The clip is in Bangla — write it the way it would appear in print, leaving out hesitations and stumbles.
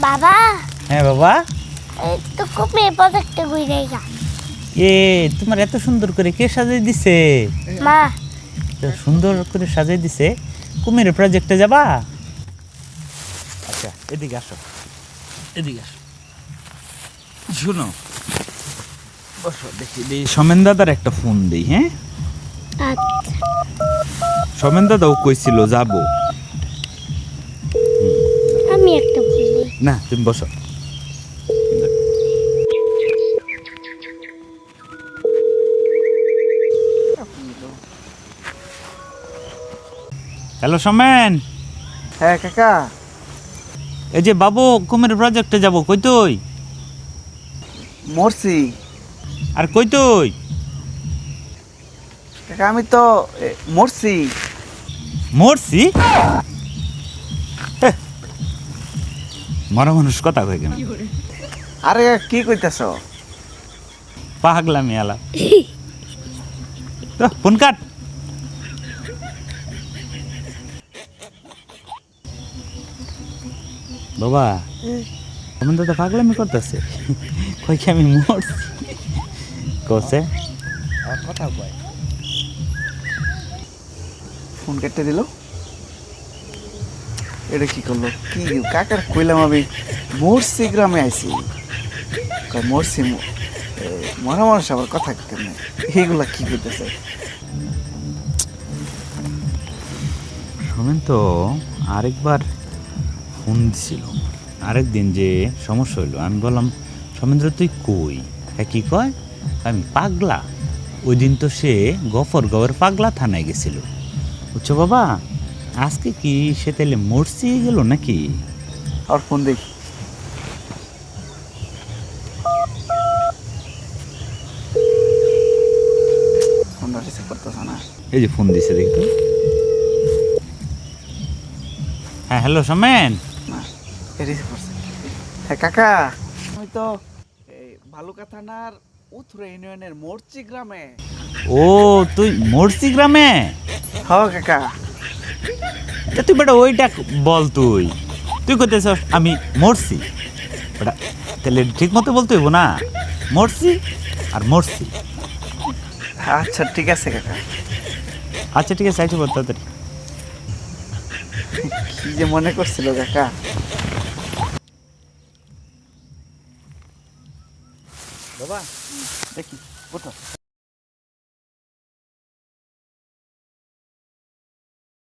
বাবা হ্যাঁ বাবা, এই তো খুব প্রজেক্টে ঘুরে গা এ তোমার এত সুন্দর করে কে সাজিয়ে দিছে? মা। এত সুন্দর করে সাজিয়ে দিছে। কুমিরের প্রজেক্টে যাবা? আচ্ছা এদিকে আসো, এদিকে আসো, শুনো বসো, দেখি দিই সমেন দাদার একটা ফোন দিই। হ্যাঁ, আচ্ছা সমেন দাদাও কইছিল যাবো। আমি একটা বলি। না তুমি বসো। হ্যালো সমেন। হ্যাঁ কাকা, এই যে বাবু কুমির প্রজেক্টে যাব, কই তুই? মরছি আর কই তুই? কাকা, আমি তো মরছি। মরছি? হেহ, মরা মানুষ কথা কই কেন? আরে কাকা, কি কইতাছ? পাগলামি আলা। তো ফোন কাট। বাবা আমার তো পাগলামি করতেছে, কই কি আমি মরছি? কসে আর কথা কয়, ফোন কেটে দিল। এটা কি করলো? কি কাকার কইলাম আমি মরছি, গ্রামে আইছি। কয় মরছি, মরা মানুষ আবার কথা কেমন? এইগুলা কি করতেছে? শোনেন তো, আরেকবার ফোন দিছিল আরেকদিন, যে সমস্যা হইলো। আমি বললাম সমেন্দ্র তুই কই? হ্যাঁ কি কয়, আমি পাগলা। ওই দিন তো সে গফরগাঁওয়ের পাগলা থানায় গেছিল, বুঝছো বাবা। আজকে কি সে তাইলে মরছি গেল নাকি? আর ফোন দেখি, ফোনটা রিসিভ করতেছে না। এই যে ফোন দিছে দেখি তো। হ্যাঁ হ্যালো সমেন। না, রিসিভ করছে। হ্যাঁ কাকা, আমি তো এই ভালুকা থানার উথুরা ইউনিয়নের মরচি গ্রামে। ও তুই মরছি গ্রামে? হ কাকা। তা তুই বেটা ওইটা বল, তুই তুই করতেছ আমি মরছি বেটা, তাহলে ঠিক মতো বলতে হইব না, মরছি আর মরছি। আচ্ছা ঠিক আছে কাকা। আচ্ছা ঠিক আছে, আইসো বল তাড়াতাড়ি। কি যে মনে করছিল কাকা। বাবা দেখি ওঠো।